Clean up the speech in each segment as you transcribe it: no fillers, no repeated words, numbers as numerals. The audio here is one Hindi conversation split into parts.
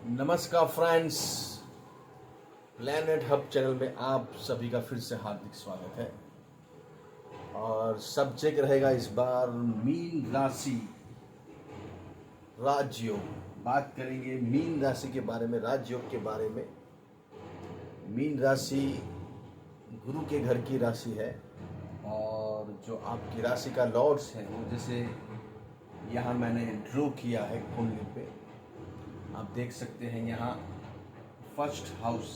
नमस्कार फ्रेंड्स, प्लैनेट हब चैनल में आप सभी का फिर से हार्दिक स्वागत है। और सब्जेक्ट रहेगा इस बार मीन राशि राजयोग। बात करेंगे मीन राशि के बारे में, राजयोग के बारे में। मीन राशि गुरु के घर की राशि है और जो आपकी राशि का लॉर्ड्स है वो जैसे यहाँ मैंने ड्रॉ किया है कुंडली पे, आप देख सकते हैं। यहाँ फर्स्ट हाउस,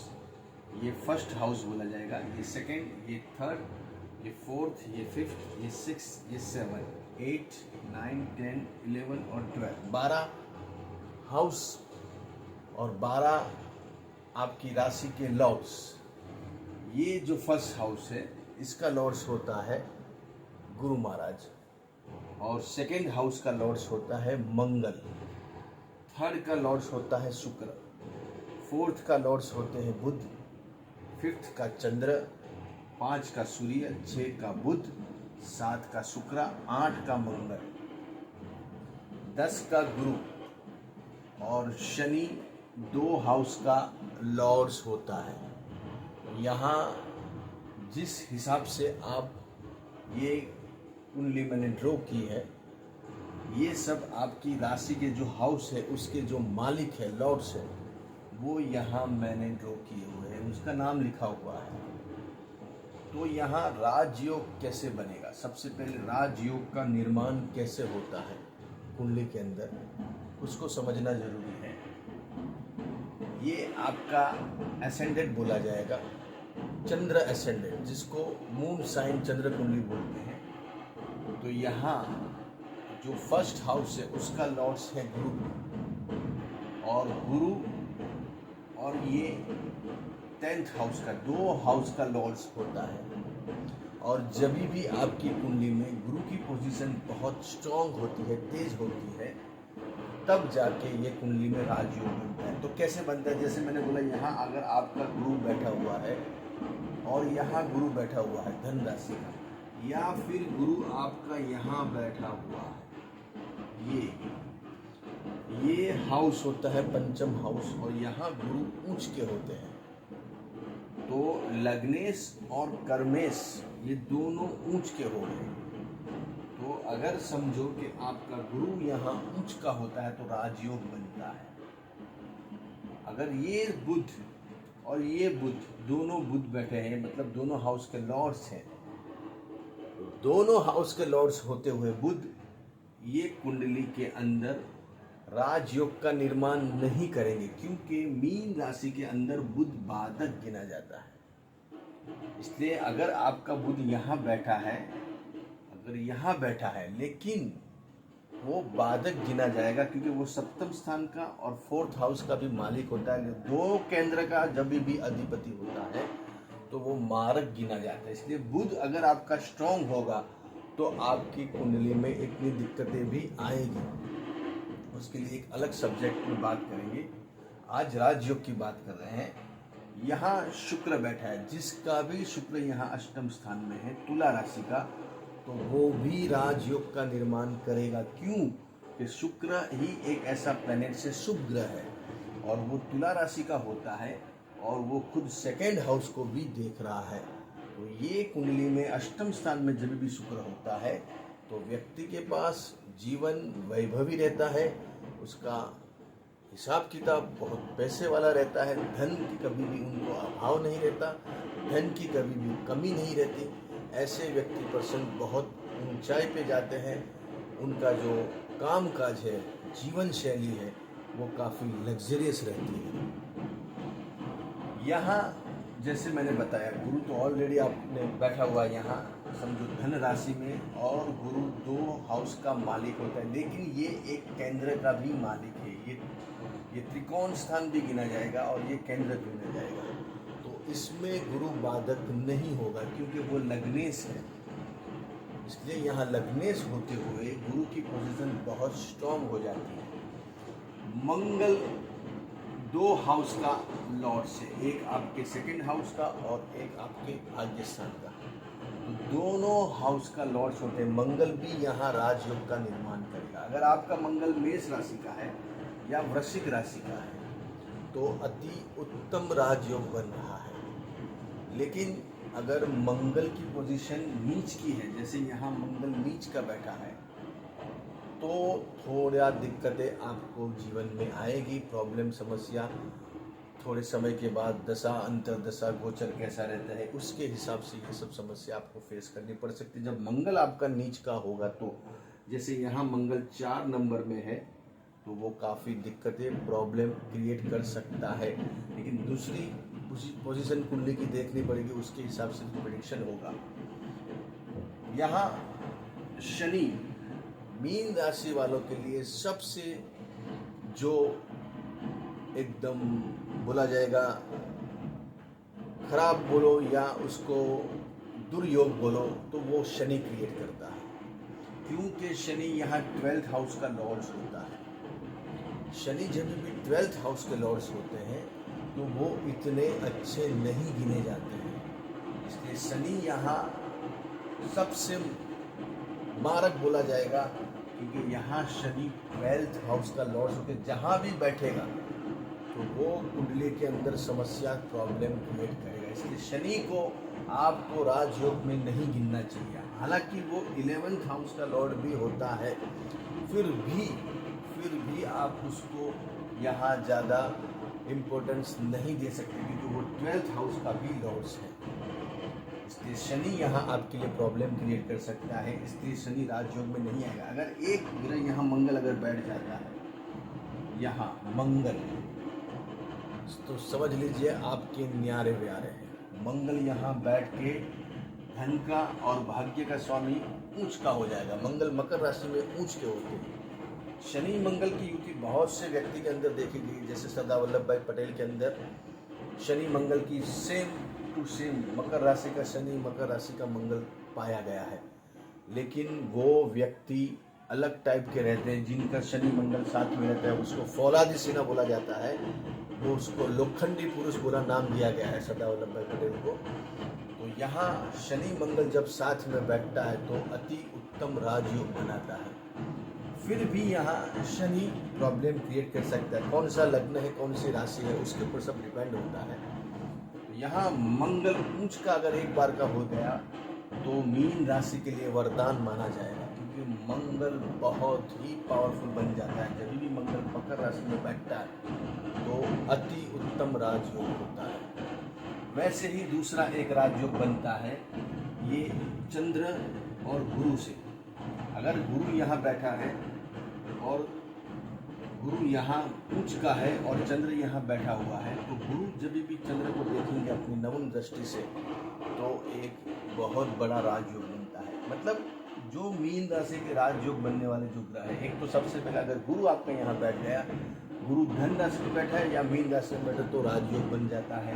ये फर्स्ट हाउस बोला जाएगा, ये सेकंड, ये थर्ड, ये फोर्थ, ये फिफ्थ, ये सिक्स, ये 7, 8, 9, 10, 11 और 12, 12 हाउस और 12 आपकी राशि के लॉर्ड्स। ये जो फर्स्ट हाउस है इसका लॉर्ड्स होता है गुरु महाराज, और सेकंड हाउस का लॉर्ड्स होता है मंगल, थर्ड का लॉर्ड्स होता है शुक्र, फोर्थ का लॉर्ड्स होते हैं बुध, फिफ्थ का चंद्र, 5 का सूर्य, 6 का बुध, 7 का शुक्र, 8 का मंगल, 10 का गुरु और शनि 2 हाउस का लॉर्ड्स होता है। यहाँ जिस हिसाब से आप ये कुंडली मैंने ड्रॉ की है, ये सब आपकी राशि के जो हाउस है उसके जो मालिक है, लॉर्ड्स है, वो यहाँ मैंने ड्रॉ किए हुए हैं, उसका नाम लिखा हुआ है। तो यहाँ राजयोग कैसे बनेगा, सबसे पहले राजयोग का निर्माण कैसे होता है कुंडली के अंदर, उसको समझना जरूरी है। ये आपका एसेंडेंट बोला जाएगा, चंद्र एसेंडेंट, जिसको मून साइन चंद्र कुंडली बोलते हैं। तो यहाँ जो फर्स्ट हाउस है उसका लॉर्ड्स है गुरु, और ये 10th हाउस का, 2 हाउस का लॉर्ड्स होता है। और जब भी आपकी कुंडली में गुरु की पोजीशन बहुत स्ट्रांग होती है, तेज होती है, तब जाके ये कुंडली में राजयोग बनता है। तो कैसे बनता है, जैसे मैंने बोला, यहाँ अगर आपका गुरु बैठा हुआ है और यहाँ गुरु बैठा हुआ है धन राशि का, या फिर गुरु आपका यहाँ बैठा हुआ है, ये हाउस होता है पंचम हाउस, और यहाँ गुरु ऊंच के होते हैं। तो लग्नेश और कर्मेश ये दोनों ऊंच के हो गए। तो अगर समझो कि आपका गुरु यहाँ ऊंच का होता है तो राजयोग बनता है। अगर ये बुध और ये बुध, दोनों बुध बैठे हैं, मतलब दोनों हाउस के लॉर्ड्स हैं, दोनों हाउस के लॉर्ड्स होते हुए बुध ये कुंडली के अंदर राजयोग का निर्माण नहीं करेंगे, क्योंकि मीन राशि के अंदर बुध बाधक गिना जाता है। इसलिए अगर आपका बुध यहाँ बैठा है, अगर यहाँ बैठा है, लेकिन वो बाधक गिना जाएगा, क्योंकि वो सप्तम स्थान का और 4th हाउस का भी मालिक होता है। 2 केंद्र का जब भी अधिपति होता है तो वो मारक गिना जाता है। इसलिए बुध अगर आपका स्ट्रांग होगा तो आपकी कुंडली में इतनी दिक्कतें भी आएगी। उसके लिए एक अलग सब्जेक्ट में बात करेंगे। आज राजयोग की बात कर रहे हैं। यहाँ शुक्र बैठा है, जिसका भी शुक्र यहाँ अष्टम स्थान में है, तुला राशि का, तो वो भी राजयोग का निर्माण करेगा। क्यों कि शुक्र ही एक ऐसा प्लैनेट से शुभ ग्रह है और वो तुला राशि का होता है, और वो खुद सेकेंड हाउस को भी देख रहा है। तो ये कुंडली में अष्टम स्थान में जब भी शुक्र होता है तो व्यक्ति के पास जीवन वैभवी रहता है, उसका हिसाब किताब बहुत पैसे वाला रहता है, धन की कभी भी उनको अभाव नहीं रहता, धन की कभी भी कमी नहीं रहती। ऐसे व्यक्ति पर्सन बहुत ऊंचाई पे जाते हैं। उनका जो काम काज है, जीवन शैली है, वो काफ़ी लग्जरियस रहती है। यहाँ जैसे मैंने बताया, गुरु तो ऑलरेडी आपने बैठा हुआ है यहाँ, समझो धन राशि में, और गुरु 2 हाउस का मालिक होता है, लेकिन ये एक केंद्र का भी मालिक है। ये त्रिकोण स्थान भी गिना जाएगा और ये केंद्र गिना जाएगा। तो इसमें गुरु बाधक नहीं होगा, क्योंकि वो लग्नेश है। इसलिए यहाँ लग्नेश होते हुए गुरु की पोजीशन बहुत स्ट्रांग हो जाती है। मंगल 2 हाउस का लॉर्ड्स है, एक आपके सेकंड हाउस का और एक आपके भाग्य स्थान का। तो दोनों हाउस का लॉर्ड्स होते हैं। मंगल भी यहाँ राजयोग का निर्माण करेगा। अगर आपका मंगल मेष राशि का है या वृश्चिक राशि का है, तो अति उत्तम राजयोग बन रहा है। लेकिन अगर मंगल की पोजीशन नीच की है, जैसे यहाँ मंगल नीच का बैठा है, तो थोड़ा दिक्कतें आपको जीवन में आएगी, प्रॉब्लम, समस्या। थोड़े समय के बाद दशा, अंतरदशा, गोचर कैसा रहता है उसके हिसाब से ये सब समस्या आपको फेस करनी पड़ सकती है। जब मंगल आपका नीच का होगा तो जैसे यहाँ मंगल 4 नंबर में है तो वो काफ़ी दिक्कतें, प्रॉब्लम क्रिएट कर सकता है। लेकिन दूसरी पोजीशन कुंडली की देखनी पड़ेगी, उसके हिसाब से प्रेडिक्शन होगा। यहाँ शनि मीन राशि वालों के लिए सबसे जो एकदम बोला जाएगा खराब बोलो या उसको दुर्योग बोलो तो वो शनि क्रिएट करता है, क्योंकि शनि यहाँ 12th हाउस का लॉर्ड्स होता है। शनि जब भी 12th हाउस के लॉर्ड्स होते हैं तो वो इतने अच्छे नहीं गिने जाते हैं। इसलिए शनि यहाँ सबसे मारक बोला जाएगा, क्योंकि यहाँ शनि 12th हाउस का लॉर्ड्स होकर जहाँ भी बैठेगा तो वो कुंडली के अंदर समस्या, प्रॉब्लम क्रिएट करेगा। इसलिए शनि को आपको राजयोग में नहीं गिनना चाहिए। हालांकि वो 11th हाउस का लॉर्ड भी होता है, फिर भी आप उसको यहाँ ज़्यादा इम्पोर्टेंस नहीं दे सकते, क्योंकि वो 12th हाउस का भी लॉर्ड्स है। इसलिए शनि यहाँ आपके लिए प्रॉब्लम क्रिएट कर सकता है, इसलिए शनि राजयोग में नहीं आएगा। अगर एक ग्रह यहाँ मंगल अगर बैठ जाता है, यहाँ मंगल, तो समझ लीजिए आपके न्यारे व्यारे हैं। मंगल यहाँ बैठ के धन का और भाग्य का स्वामी ऊंच का हो जाएगा। मंगल मकर राशि में ऊंच के होते हैं। शनि मंगल की युति बहुत से व्यक्ति के अंदर देखी गई, जैसे सरदार वल्लभ भाई पटेल के अंदर शनि मंगल की सेम टू सेम मकर राशि का शनि, मकर राशि का मंगल पाया गया है। लेकिन वो व्यक्ति अलग टाइप के रहते हैं। जिनका शनि मंगल साथ में रहता है उसको फौलादी सिन्हा बोला जाता है, वो उसको लोखंडी पुरुष बोला नाम दिया गया है सरदार वल्लभ भाई पटेल को। तो यहाँ शनि मंगल जब साथ में बैठता है तो अति उत्तम राजयोग बनाता है। फिर भी यहाँ शनि प्रॉब्लम क्रिएट कर सकता है। कौन सा लग्न है, कौन सी राशि है, उसके ऊपर सब डिपेंड होता है। तो यहाँ मंगल ऊंच का अगर एक बार का हो गया तो मीन राशि के लिए वरदान माना जाएगा, क्योंकि मंगल बहुत ही पावरफुल बन जाता है। जब भी मंगल मकर राशि में बैठता है तो अति उत्तम राजयोग होता है। वैसे ही दूसरा एक राजयोग बनता है ये चंद्र और गुरु से। अगर गुरु यहाँ बैठा है और गुरु यहाँ उच्च का है और चंद्र यहाँ बैठा हुआ है, तो गुरु जब भी चंद्र को देखेंगे अपनी नवम दृष्टि से तो एक बहुत बड़ा राजयोग बनता है। मतलब जो मीन राशि के राजयोग बनने वाले जो ग्रह है, एक तो सबसे पहले अगर गुरु आपका यहाँ बैठ गया, गुरु धन राशि में बैठा है या मीन राशि में बैठा तो राजयोग बन जाता है।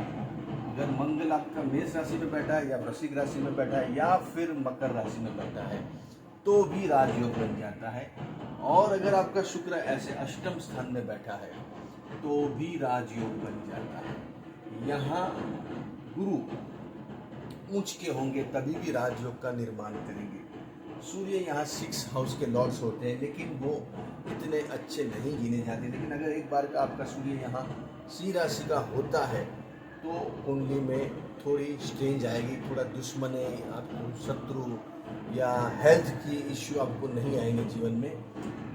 अगर मंगल आपका मेष राशि में बैठा है या वृश्चिक राशि में बैठा है या फिर मकर राशि में बैठा है तो भी राजयोग बन जाता है। और अगर आपका शुक्र ऐसे अष्टम स्थान में बैठा है तो भी राजयोग बन जाता है। यहाँ गुरु उच्च के होंगे तभी भी राजयोग का निर्माण करेंगे। सूर्य यहाँ 6 हाउस के लॉर्ड्स होते हैं, लेकिन वो इतने अच्छे नहीं गिने जाते। लेकिन अगर एक बार का आपका सूर्य यहाँ सिंह राशि का होता है तो कुंडली में थोड़ी स्ट्रेंज आएगी, थोड़ा दुश्मनी, आपको शत्रु या हेल्थ की इश्यू आपको नहीं आएंगे जीवन में।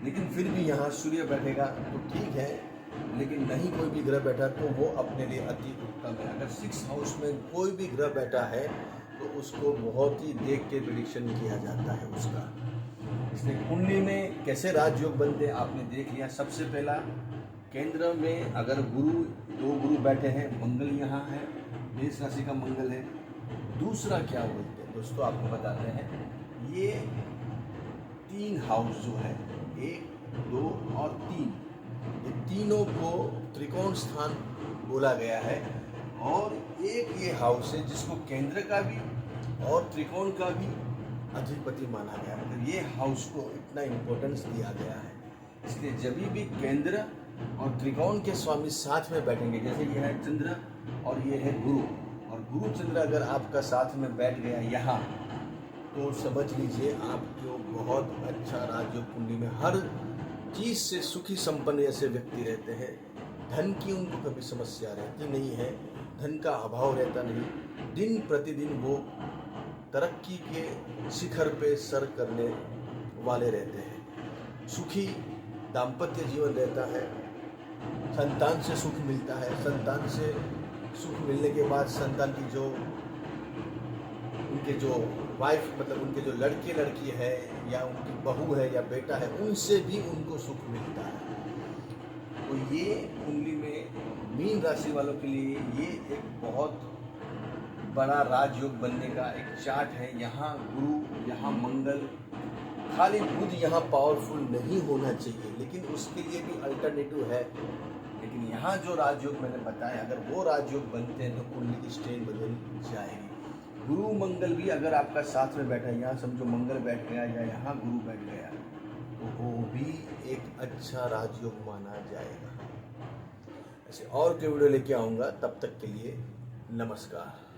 लेकिन फिर भी यहाँ सूर्य बैठेगा तो ठीक है, लेकिन नहीं कोई भी ग्रह बैठा तो वो अपने लिए अति उत्तम है। अगर 6 हाउस में कोई भी ग्रह बैठा है तो उसको बहुत ही देख के प्रेडिक्शन किया जाता है उसका। इसलिए कुंडली में कैसे राजयोग बनते हैं आपने देख लिया। सबसे पहला केंद्र में अगर दो गुरु बैठे हैं, मंगल यहाँ है, मेष राशि का मंगल है। दूसरा क्या बोलते हैं दोस्तों, आपको बताते हैं, ये 3 हाउस जो है 1, 2 और 3, ये तीनों को त्रिकोण स्थान बोला गया है। और एक ये हाउस है जिसको केंद्र का भी और त्रिकोण का भी अधिपति माना गया है। मतलब ये हाउस को इतना इम्पोर्टेंस दिया गया है। इसलिए जब भी केंद्र और त्रिकोण के स्वामी साथ में बैठेंगे, जैसे ये है चंद्र और ये है गुरु, और गुरु चंद्र अगर आपका साथ में बैठ गया यहाँ तो समझ लीजिए आपको बहुत अच्छा राजयोग कुंडली में हर चीज़ से सुखी संपन्न ऐसे व्यक्ति रहते हैं। धन की उनको कभी समस्या रहती नहीं है, धन का अभाव रहता नहीं। दिन प्रतिदिन वो तरक्की के शिखर पे सर करने वाले रहते हैं। सुखी दाम्पत्य जीवन रहता है, संतान से सुख मिलता है। संतान से सुख मिलने के बाद संतान की जो उनके जो वाइफ मतलब उनके जो लड़के लड़की है या उनकी बहू है या बेटा है, उनसे भी उनको सुख मिलता है। तो ये कुंडली में मीन राशि वालों के लिए ये एक बहुत बड़ा राजयोग बनने का एक चार्ट है। यहाँ गुरु, यहाँ मंगल, खाली बुध यहाँ पावरफुल नहीं होना चाहिए, लेकिन उसके लिए भी अल्टरनेटिव है। लेकिन यहाँ जो राजयोग मैंने बताया, अगर वो राजयोग बनते हैं तो कुंडली की स्ट्रेन बदल जाएगी। गुरु मंगल भी अगर आपका साथ में बैठा है, यहाँ समझो मंगल बैठ गया या यहाँ गुरु बैठ गया, तो वो भी एक अच्छा राजयोग माना जाएगा। ऐसे और के वीडियो लेके आऊँगा, तब तक के लिए नमस्कार।